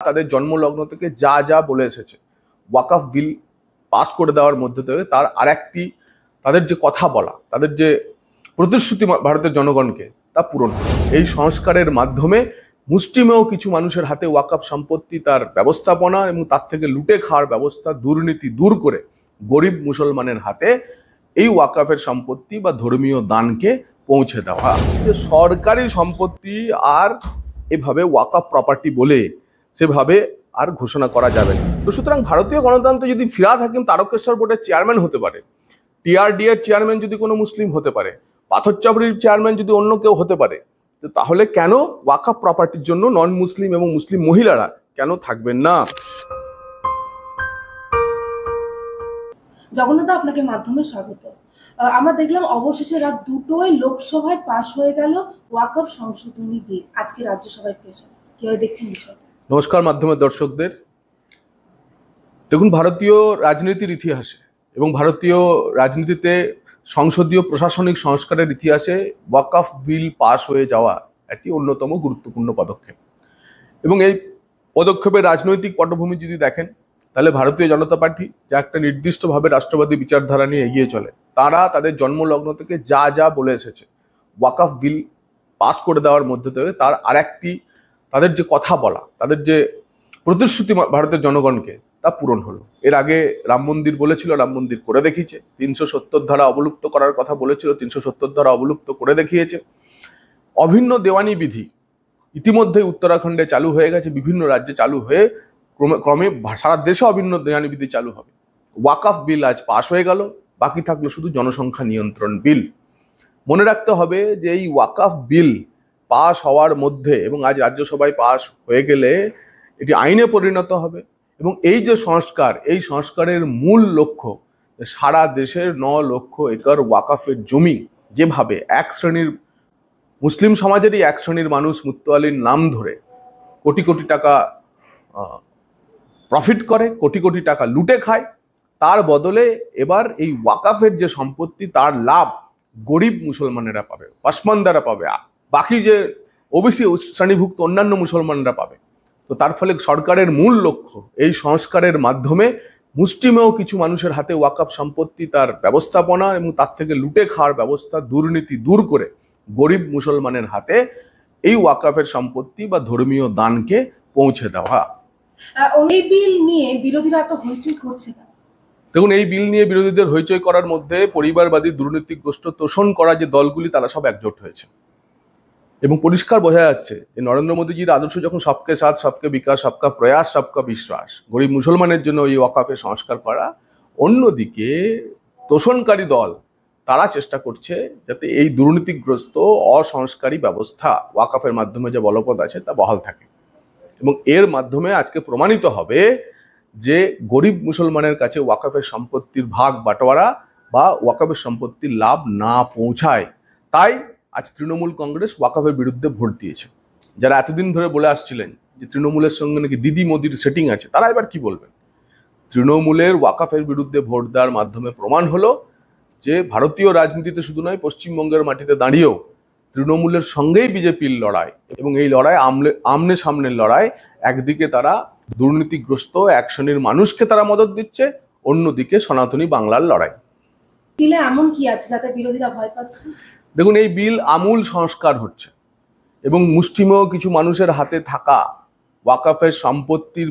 তাদের জন্মলগ্ন থেকে যা যা বলে এসেছে ওয়াকফ বিল পাস করে দেওয়ার মধ্যে থেকে তার আরেকটি তাদের যে কথা বলা, তাদের যে প্রতিশ্রুতি ভারতের জনগণকে তা পূরণ হয়। এই সংস্কারের মাধ্যমে মুষ্টিমেয় কিছু মানুষের হাতে ওয়াকফ সম্পত্তি তার ব্যবস্থাপনা এবং তার থেকে লুটে খাওয়ার ব্যবস্থা, দুর্নীতি দূর করে গরিব মুসলমানের হাতে এই ওয়াকফের সম্পত্তি বা ধর্মীয় দানকে পৌঁছে দেওয়া। সরকারি সম্পত্তি আর এভাবে ওয়াকফ প্রপার্টি বলে সেভাবে আর ঘোষণা করা যাবে না। তো সুতরাং ভারতীয় গণতন্ত্রে যদি ফিরহাদ হাকিম তারকেশ্বর বোর্ডের চেয়ারম্যান হতে পারে, টিআরডি এর চেয়ারম্যান যদি কোনো মুসলিম হতে পারে, পাথরচাবড়ির চেয়ারম্যান যদি অন্য কেউ হতে পারে, তো তাহলে কেন ওয়াকফ প্রপার্টির জন্য নন মুসলিম এবং মুসলিম মহিলারা কেন থাকবেন না? জগন্নাথ, আপনাকে মাধ্যমে স্বাগত। আমরা দেখলাম অবশেষে রাত 2টোয় লোকসভায় পাশ হয়ে গেল ওয়াকফ সংশোধনী বিল। আজকে রাজ্যসভায় পেশ হবে, কিভাবে দেখছেন বিষয়টা? নমস্কার মাধ্যমের দর্শকদের। দেখুন, ভারতীয় রাজনীতির ইতিহাসে এবং ভারতীয় রাজনীতিতে সংসদীয় প্রশাসনিক সংস্কারের ইতিহাসে ওয়াকফ বিল পাশ হয়ে যাওয়া একটি অন্যতম গুরুত্বপূর্ণ পদক্ষেপ। এবং এই পদক্ষেপের রাজনৈতিক পটভূমি যদি দেখেন, তাহলে ভারতীয় জনতা পার্টি, যা একটা নির্দিষ্টভাবে রাষ্ট্রবাদী বিচারধারা নিয়ে এগিয়ে চলে, তারা তাদের জন্মলগ্ন থেকে যা যা বলে এসেছে ওয়াকফ বিল পাস করে দেওয়ার মধ্যে থেকে তার আরেকটি তাদের যে কথা বলা, তাদের যে প্রতিশ্রুতি ভারতের জনগণকে তা পূরণ হলো। এর আগে রাম মন্দির বলেছিল, রাম মন্দির করে দেখিয়েছে। 370 ধারা অবলুপ্ত করার কথা বলেছিল, 370 ধারা অবলুপ্ত করে দেখিয়েছে। অভিন্ন দেওয়ানি বিধি ইতিমধ্যে উত্তরাখণ্ডে চালু হয়ে গেছে, বিভিন্ন রাজ্যে চালু হয়ে ক্রমে সারা দেশে অভিন্ন দেওয়ানি বিধি চালু হবে। ওয়াকফ বিল আজ পাশ হয়ে গেল, বাকি থাকলো শুধু জনসংখ্যা নিয়ন্ত্রণ বিল। মনে রাখতে হবে যে এই ওয়াকফ বিল পাশ হওয়ার মধ্যে এবং আজ রাজ্যসভায় পাশ হয়ে গেলে এটি আইনে পরিণত হবে। এবং এই যে সংস্কার, এই সংস্কারের মূল লক্ষ্য সারা দেশের 9 লক্ষ একর ওয়াকফের জমি যেভাবে এক শ্রেণীর মুসলিম সমাজেরই এক শ্রেণীর মানুষ মুত্তাওয়ালির নাম ধরে কোটি কোটি টাকা প্রফিট করে, কোটি কোটি টাকা লুটে খায়, তার বদলে এবার এই ওয়াকফের যে সম্পত্তি তার লাভ গরিব মুসলমানেরা পাবে, পাসমানদারা পাবে, বাকি যে ওবিসি শ্রেণীভুক্ত অন্যান্য মুসলমানরা পাবে। তো তার ফলে সরকারের মূল লক্ষ্য এই সংস্কারের মাধ্যমে মুষ্টিমেয় কিছু মানুষের হাতে ওয়াকফ সম্পত্তি তার ব্যবস্থাপনা এবং তার থেকে লুটে খাওয়ার ব্যবস্থা, দুর্নীতি দূর করে গরিব মুসলমানের হাতে এই ওয়াকফের সম্পত্তি বা ধর্মীয় দানকে পৌঁছে দেওয়া। এই বিল নিয়ে বিরোধীরা তো হইচই করছে না। দেখুন, এই বিল নিয়ে বিরোধীদের হইচই করার মধ্যে পরিবারবাদী দুর্নীতিগ্রস্ত তোষণ করা যে দলগুলি তারা সব একজোট হয়েছে। এবং পরিষ্কার বোঝা যাচ্ছে যে নরেন্দ্র মোদীজির আদর্শ যখন সবকে সাথ, সবকে বিকাশ, সবকা প্রয়াস, সবকা বিশ্বাস, গরিব মুসলমানের জন্য এই ওয়াকফের সংস্কার করা, অন্যদিকে তোষণকারী দল তারা চেষ্টা করছে যাতে এই দুর্নীতিগ্রস্ত অসংস্কারী ব্যবস্থা ওয়াকফের মাধ্যমে যে বলবৎ আছে তা বহাল থাকে। এবং এর মাধ্যমে আজকে প্রমাণিত হবে যে গরিব মুসলমানের কাছে ওয়াকফের সম্পত্তির ভাগ বাটোয়ারা বা ওয়াকফের সম্পত্তির লাভ না পৌঁছায়। তাই আজ তৃণমূল কংগ্রেস ওয়াকফের বিরুদ্ধে ভোট দিয়েছে। যারা এতদিন ধরে বলে আসছিলেন যে তৃণমূলের সঙ্গে নাকি দিদি মোদির সেটিং আছে, তারা এবার কি বলবেন? তৃণমূলের ওয়াকফের বিরুদ্ধে ভোট দেওয়ার মাধ্যমে প্রমাণ হলো যে ভারতীয় রাজনীতিতে শুধু নয়, পশ্চিমবঙ্গের মাটিতে দাঁড়িয়েও তৃণমূলের সঙ্গেই বিজেপির লড়াই। এবং এই লড়াই আমনে সামনের লড়াই। একদিকে তারা দুর্নীতিগ্রস্ত এক শ্রেণীর মানুষকে তারা মদত দিচ্ছে, অন্যদিকে সনাতনী বাংলার লড়াই। বিলে এমন কি আছে যাতে বিরোধীরা ভয় পাচ্ছে? দেখুন, এই বিল আমূল সংস্কার হচ্ছে এবং মুষ্টিমেয় কিছু মানুষের হাতে থাকা ওয়াকফের সম্পত্তির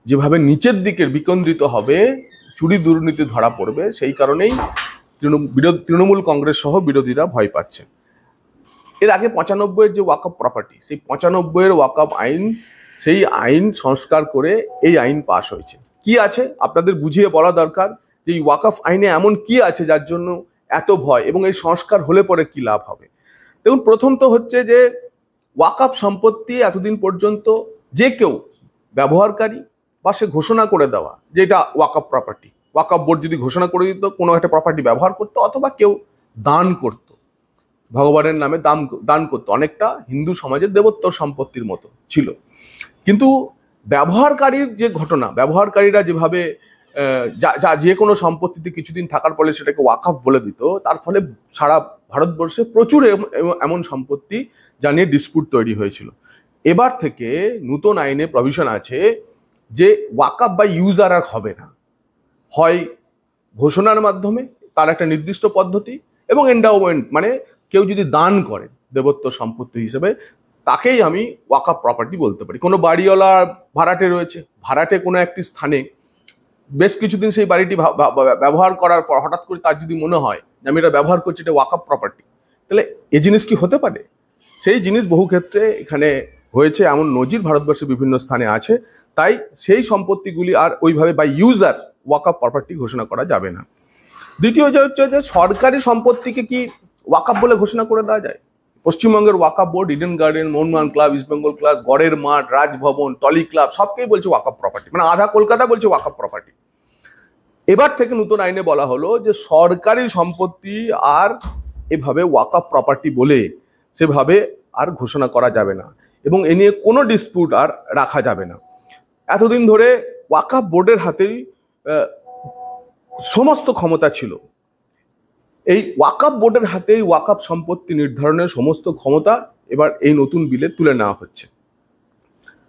যেভাবে নিচের দিকে বিকেন্দ্রিত হবে, চুরি দুর্নীতি ধরা পড়বে, সেই কারণেই তৃণমূল কংগ্রেস সহ বিরোধীরা ভয় পাচ্ছে। এর আগে 95-এর যে ওয়াকফ প্রপার্টি, সেই 95-এর ওয়াকফ আইন, সেই আইন সংস্কার করে এই আইন পাশ হয়েছে। কি আছে আপনাদের বুঝিয়ে বলা দরকার যে এই ওয়াকফ আইনে এমন কি আছে যার জন্য এত ভয় এবং এই সংস্কার হলে পরে কি লাভ হবে। দেখুন, প্রথম তো হচ্ছে যে ওয়াকফ সম্পত্তি এতদিন পর্যন্ত যে কেউ ব্যবহারকারী বা সে ঘোষণা করে দেওয়া যে এটা ওয়াকফ প্রপার্টি, ওয়াকফ বোর্ড যদি ঘোষণা করে দিত কোনো একটা প্রপার্টি ব্যবহার করতো, অথবা কেউ দান করত, ভগবানের নামে দান করতো, অনেকটা হিন্দু সমাজের দেবোত্তর সম্পত্তির মতো ছিল। কিন্তু ব্যবহারকারীর যে ঘটনা, ব্যবহারকারীরা যেভাবে যে কোনো সম্পত্তিতে কিছুদিন থাকার ফলে সেটাকে ওয়াকফ বলে দিত, তার ফলে সারা ভারতবর্ষে প্রচুর এমন সম্পত্তি যা নিয়ে ডিসপুট তৈরি হয়েছিল। এবার থেকে নতুন আইনে প্রভিশন আছে যে ওয়াকআপ বাই ইউজার আর হবে না, হয় ঘোষণার মাধ্যমে তার একটা নির্দিষ্ট পদ্ধতি, এবং এন্ডাওমেন্ট মানে কেউ যদি দান করে দেবত্ব সম্পত্তি হিসেবে তাকেই আমি ওয়াকআপ প্রপার্টি বলতে পারি। কোনো বাড়িওয়ালা ভাড়াটে রয়েছে, ভাড়াটে কোনো একটি স্থানে বেশ কিছুদিন সেই বাড়িটি ব্যবহার করার পর হঠাৎ করে তার যদি মনে হয় যে আমি এটা ব্যবহার করছি, এটা ওয়াকআপ প্রপার্টি, তাহলে এই জিনিস কি হতে পারে? সেই জিনিস বহু ক্ষেত্রে এখানে হয়েছে, এমন নজির ভারতবর্ষের বিভিন্ন স্থানে আছে। তাই সেই সম্পত্তিগুলি আর ওইভাবে বাই ইউজার ওয়াকআপ প্রপার্টি ঘোষণা করা যাবে না। দ্বিতীয় যে হচ্ছে যে সরকারি সম্পত্তিকে কি ওয়াকআপ বলে ঘোষণা করে দেওয়া যায়? পশ্চিমবঙ্গের Waqf board Eden Garden, Mohun Bagan club, East Bengal club, গড়ের মাঠ, রাজভবন, টলি ক্লাব সবকেই বলছে ওয়াকআপ প্রপার্টি, মানে আধা কলকাতা বলছে ওয়াকআপ প্রপার্টি। এবার থেকে নতুন আইনে বলা হলো যে সরকারি সম্পত্তি আর এভাবে ওয়াকআপ প্রপার্টি বলে সেভাবে আর ঘোষণা করা যাবে না, এবং এ নিয়ে কোনো ডিসপিউট আর রাখা যাবে না। এতদিন ধরে ওয়াকআপ বোর্ডের হাতেই সমস্ত ক্ষমতা ছিল। এই ওয়াকআপ বোর্ডের হাতেই ওয়াকআপ সম্পত্তি নির্ধারণের সমস্ত ক্ষমতা এবার এই নতুন বিলে তুলে নেওয়া হচ্ছে।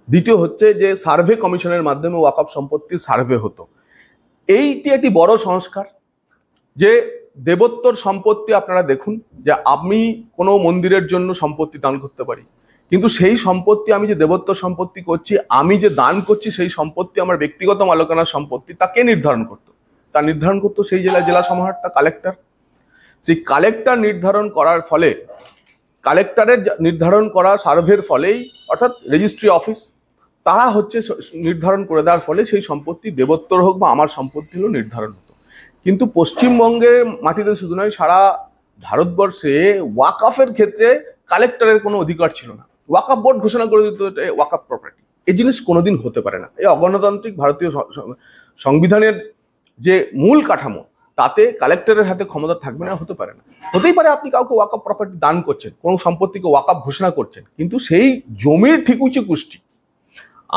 দ্বিতীয় হচ্ছে যে সার্ভে কমিশনের মাধ্যমে ওয়াকআপ সম্পত্তির সার্ভে হতো। এইটি একটি বড় সংস্কার, যে দেবোত্তর সম্পত্তি আপনারা দেখুন যে আমি কোনো মন্দিরের জন্য সম্পত্তি দান করতে পারি, কিন্তু সেই সম্পত্তি আমি যে দেবোত্তর সম্পত্তি করছি, আমি যে দান করছি সেই সম্পত্তি আমার ব্যক্তিগত মালিকানার সম্পত্তি, তা কে নির্ধারণ করতো? তা নির্ধারণ করতো সেই জেলা সমাহর্তা, কালেক্টর। সেই কালেক্টর নির্ধারণ করার ফলে, কালেক্টরের নির্ধারণ করা সার্ভের ফলেই, অর্থাৎ রেজিস্ট্রি অফিস তারা হচ্ছে নির্ধারণ করে দেওয়ার ফলে সেই সম্পত্তি দেবোত্তর হোক বা আমার সম্পত্তি হলো নির্ধারণ হতো। কিন্তু পশ্চিমবঙ্গের মাটিতে শুধু নয়, সারা ভারতবর্ষে ওয়াকআফের ক্ষেত্রে কালেক্টরের কোনো অধিকার ছিল না। ওয়াকআপ বোর্ড ঘোষণা করে দিত ওয়াকআপ প্রপার্টি। এই জিনিস কোনোদিন হতে পারে না। এই অগণতান্ত্রিক ভারতীয় সংবিধানের যে মূল কাঠামো, তাতে কালেক্টরের হাতে ক্ষমতা থাকবে না, হতে পারে না। হতেই পারে আপনি কাউকে ওয়াকআপ প্রপার্টি দান করছেন, কোনো সম্পত্তিকে ওয়াকআপ ঘোষণা করছেন, কিন্তু সেই জমির ঠিকুচি কুষ্টি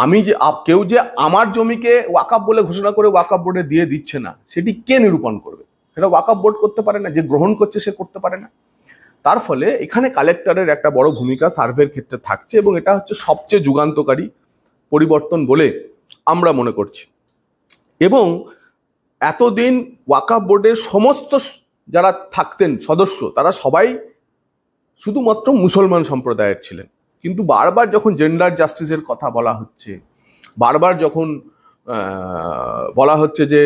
আমি যে কেউ যে আমার জমিকে ওয়াকআপ বলে ঘোষণা করে ওয়াকআপ বোর্ডে দিয়ে দিচ্ছে না, সেটি কে নিরূপণ করবে? সেটা ওয়াকআপ বোর্ড করতে পারে না, যে গ্রহণ করছে সে করতে পারে না। তার ফলে এখানে কালেক্টরের একটা বড় ভূমিকা সার্ভের ক্ষেত্রে থাকছে, এবং এটা হচ্ছে সবচেয়ে যুগান্তকারী পরিবর্তন বলে আমরা মনে করছি। এবং এতদিন ওয়াকআপ বোর্ডের সমস্ত যারা থাকতেন সদস্য, তারা সবাই শুধুমাত্র মুসলমান সম্প্রদায়ের ছিলেন। কিন্তু বারবার যখন জেন্ডার জাস্টিসের কথা বলা হচ্ছে, বারবার যখন বলা হচ্ছে যে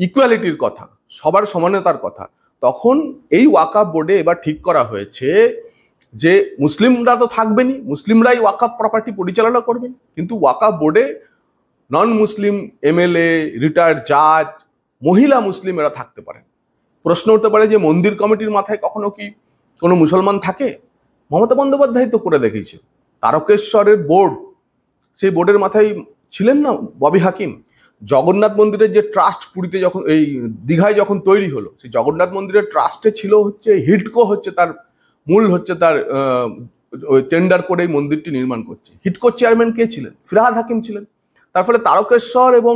ইকুয়ালিটির কথা, সবার সমানতার কথা, তখন এই ওয়াকআপ বোর্ডে এবার ঠিক করা হয়েছে যে মুসলিমরা তো থাকবেনই, মুসলিমরাই ওয়াকআপ প্রপার্টি পরিচালনা করবেন, কিন্তু ওয়াকআপ বোর্ডে নন মুসলিম এমএলএ, রিটায়ার্ড জাজ, মহিলা মুসলিম এরা থাকতে পারেন। প্রশ্ন উঠতে পারে যে মন্দির কমিটির মাথায় কখনো কি কোনো মুসলমান থাকে? মমতা বন্দ্যোপাধ্যায় তো করে দেখিয়েছে। তারকেশ্বরের বোর্ড, সেই বোর্ডের মাথায় ছিলেন না ববি হাকিম। জগন্নাথ মন্দিরের যে ট্রাস্ট পুরীতে যখন, এই দীঘায় যখন তৈরি হলো, সেই জগন্নাথ মন্দিরের ট্রাস্টে ছিল হচ্ছে হিডকো, হচ্ছে তার মূল, হচ্ছে তার টেন্ডার করে এই মন্দিরটি নির্মাণ করছে। হিডকোর চেয়ারম্যান কে ছিলেন? ফিরহাদ হাকিম ছিলেন। তার ফলে তারকেশ্বর এবং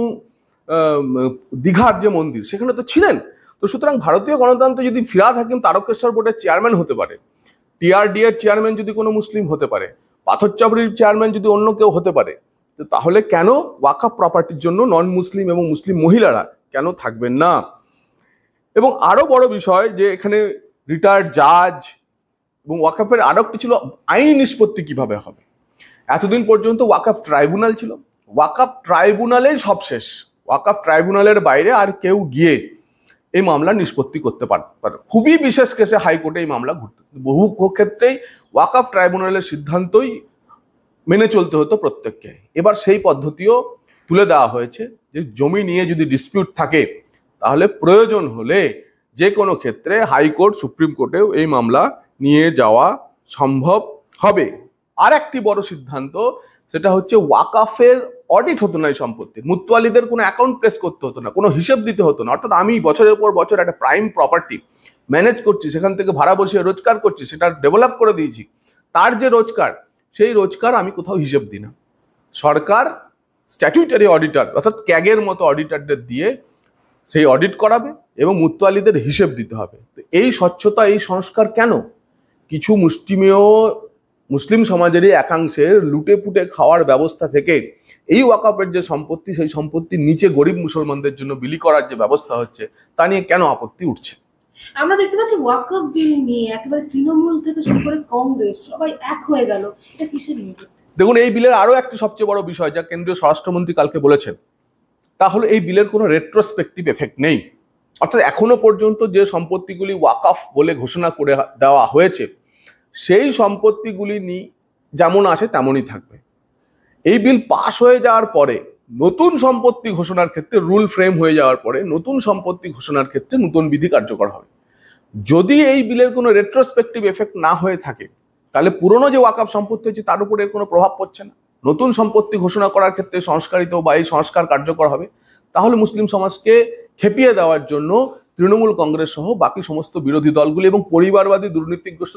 দীঘার যে মন্দির, সেখানে তো ছিলেন। তো সুতরাং ভারতীয় গণতন্ত্রে যদি ফিরহাদ হাকিম তারকেশ্বর বোর্ডের চেয়ারম্যান হতে পারে, টিআরডি এর চেয়ারম্যান যদি কোনো মুসলিম হতে পারে, পাথরচাবড়ির চেয়ারম্যান যদি অন্য কেউ হতে পারে, তো তাহলে কেন ওয়াকআপ প্রপার্টির জন্য নন মুসলিম এবং মুসলিম মহিলারা কেন থাকবেন না? এবং আরো বড় বিষয় যে এখানে রিটায়ার্ড জাজ এবং ওয়াকআপের আরো একটি ছিল আইনি নিষ্পত্তি কিভাবে হবে। এতদিন পর্যন্ত ওয়াকআপ ট্রাইব্যুনাল ছিল, ওয়াকআপ ট্রাইব্যুনালেই সব শেষ। ওয়াকআপ ট্রাইব্যুনালের বাইরে আর কেউ গিয়ে এই মামলা নিষ্পত্তি করতে পারে। খুবই বিশেষ কেসে হাইকোর্টে এই মামলা ঘুরত। বহু ক্ষেত্রেই ওয়াকআপ ট্রাইব্যুনালের সিদ্ধান্তই মেনে চলতে হতো প্রত্যেককে। এবার সেই পদ্ধতিও তুলে দেওয়া হয়েছে যে জমি নিয়ে যদি ডিসপিউট থাকে, তাহলে প্রয়োজন হলে যে কোনো ক্ষেত্রে হাইকোর্ট, সুপ্রিম কোর্টেও এই মামলা নিয়ে যাওয়া সম্ভব হবে। আর একটি বড় সিদ্ধান্ত, সেটা হচ্ছে ওয়াকআফের অডিট হতো না। এই সম্পত্তির মুতওয়ালিদের কোনো অ্যাকাউন্ট প্লেস করতে হতো না, কোনো হিসেব দিতে হতো না। অর্থাৎ আমি বছরের পর বছর একটা প্রাইম প্রপার্টি ম্যানেজ করছি, সেখান থেকে ভাড়া বসিয়ে রোজগার করছি, সেটা ডেভেলপ করে দিয়েছি, তার যে রোজগার, সেই রোজগার আমি কোথাও হিসেব দিই না। সরকার স্ট্যাটিউটারি অডিটর, অর্থাৎ ক্যাগের মতো অডিটরদের দিয়ে সেই অডিট করাবে এবং মুতওয়ালিদের হিসেব দিতে হবে। তো এই স্বচ্ছতা, এই সংস্কার কেন? কিছু মুষ্টিমেয় মুসলিম সমাজেরই একাংশের লুটে পুটে খাওয়ার ব্যবস্থা থেকে এই ওয়াকফের যে সম্পত্তি, সেই সম্পত্তির নিচে গরিব মুসলমানদের জন্য বিলি করার যে ব্যবস্থা হচ্ছে, তা নিয়ে কেন আপত্তি উঠছে? আমরা দেখতে পাচ্ছি ওয়াকফ বিল নিয়ে একেবারে তৃণমূল থেকে শুরু করে কংগ্রেস সবাই এক হয়ে গেল, এটা কিসের ইঙ্গিত? দেখুন, এই বিলের আরো একটি সবচেয়ে বড় বিষয় যা কেন্দ্রীয় স্বরাষ্ট্রমন্ত্রী কালকে বলেছেন, তা হলো এই বিলের কোনো রেট্রোস্পেক্টিভ এফেক্ট নেই। অর্থাৎ এখনো পর্যন্ত যে সম্পত্তিগুলি ওয়াকফ বলে ঘোষণা করে দেওয়া হয়েছে, সেই সম্পত্তিগুলি যেমন আছে তেমনই থাকবে। এই বিল পাশ হয়ে যাওয়ার পরে নতুন সম্পত্তি ঘোষণার ক্ষেত্রে রুল ফ্রেম হয়ে যাওয়ার পরে নতুন সম্পত্তি ঘোষণার ক্ষেত্রে নতুন বিধি কার্যকর হবে। যদি এই বিলের কোনো রেট্রোস্পেক্টিভ এফেক্ট না হয়ে থাকে, তাহলে পুরনো যে ওয়াকফ সম্পত্তি হচ্ছে তার উপরে কোনো প্রভাব পড়ছে না। নতুন সম্পত্তি ঘোষণা করার ক্ষেত্রে সংস্কারিত বা এই সংস্কার কার্যকর হবে। তাহলে মুসলিম সমাজকে খেপিয়ে দেওয়ার জন্য তৃণমূল কংগ্রেস সহ বাকি সমস্ত বিরোধী দলগুলি এবং পরিবারবাদী দুর্নীতিগ্রস্ত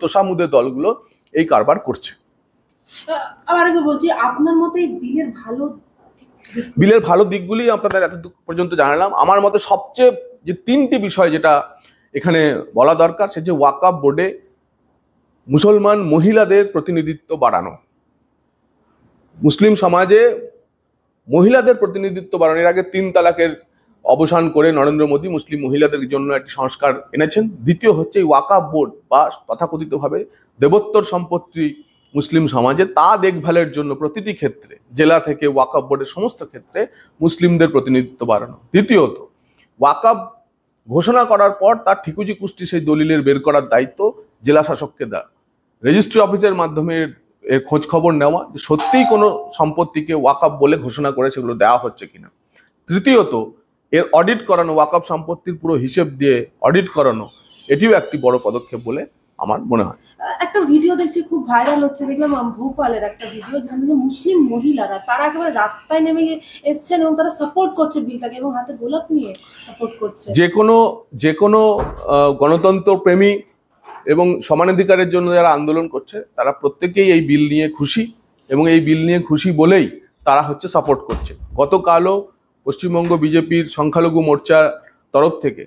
তোষামুদে দলগুলো এই কারবার করছে। আবার একবার বলছি, আপনার মতে বিলের ভালো দিকগুলি আপনাদের এত পর্যন্ত জানালাম। আমার মতে সবচেয়ে যে তিনটি বিষয় যেটা এখানে বলা দরকার, সে যে ওয়াকফ বোর্ডে মুসলমান মহিলাদের প্রতিনিধিত্ব বাড়ানো। মুসলিম সমাজে মহিলাদের প্রতিনিধিত্ব বাড়ানোর আগে 3 তালাকের অবসান করে নরেন্দ্র মোদী মুসলিম মহিলাদের জন্য একটি সংস্কার এনেছেন। দ্বিতীয় হচ্ছে এই ওয়াকফ বোর্ড বা তথাকথিতভাবে দেবোত্তর সম্পত্তি মুসলিম সমাজে তা দেখভালের জন্য প্রতিটি ক্ষেত্রে জেলা থেকে ওয়াকফ বোর্ডের সমস্ত ক্ষেত্রে মুসলিমদের প্রতিনিধিত্ব বাড়ানো। তৃতীয়ত, ওয়াকফ ঘোষণা করার পর তার ঠিকুজি কুষ্টি সেই দলিলের বের করার দায়িত্ব জেলা শাসককে দেওয়া, রেজিস্ট্রি অফিসের মাধ্যমে এর খোঁজ খবর নেওয়া যে সত্যিই কোনো সম্পত্তিকে ওয়াকফ বলে ঘোষণা করে সেগুলো দেওয়া হচ্ছে কিনা। তৃতীয়ত, এর অডিট করানো, ওয়াকফ সম্পত্তির পুরো হিসেব দিয়ে অডিট করানো, এটিও একটি বড় পদক্ষেপ বলে আমার মনে হয়। একটা ভিডিও দেখছি খুব ভাইরাল হচ্ছে, দেখলাম ভোপালের একটা ভিডিও, যেখানে মুসলিম মহিলারা তারা একেবারে রাস্তায় নেমে এসছেন এবং তারা সাপোর্ট করছে বিলটাকে এবং হাতে গোলাপ নিয়ে সাপোর্ট করছে। যে কোনো গণতন্ত্র প্রেমী এবং সমানাধিকারের জন্য যারা আন্দোলন করছে তারা প্রত্যেকেই এই বিল নিয়ে খুশি, এবং এই বিল নিয়ে খুশি বলেই তারা সাপোর্ট করছে। গতকালও পশ্চিমবঙ্গ বিজেপির সংখ্যালঘু মোর্চার তরফ থেকে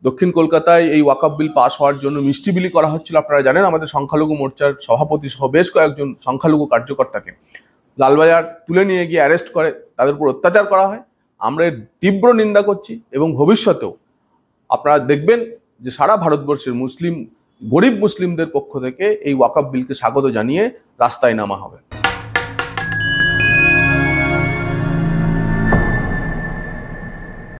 দক্ষিণ কলকাতায় এই ওয়াকফ বিল পাস হওয়ার জন্য মিষ্টি বিলি করা হচ্ছিল। আপনারা জানেন, আমাদের সংখ্যালঘু মোর্চার সভাপতি সহ বেশ কয়েকজন সংখ্যালঘু কার্যকর্তাকে লালবাজার তুলে নিয়ে গিয়ে অ্যারেস্ট করে তাদের উপর অত্যাচার করা হয়। আমরা এর তীব্র নিন্দা করছি এবং ভবিষ্যতেও আপনারা দেখবেন যে সারা ভারতবর্ষের গরিব মুসলিমদের পক্ষ থেকে এই ওয়াকফ বিলকে স্বাগত জানিয়ে রাস্তায় নামা হবে।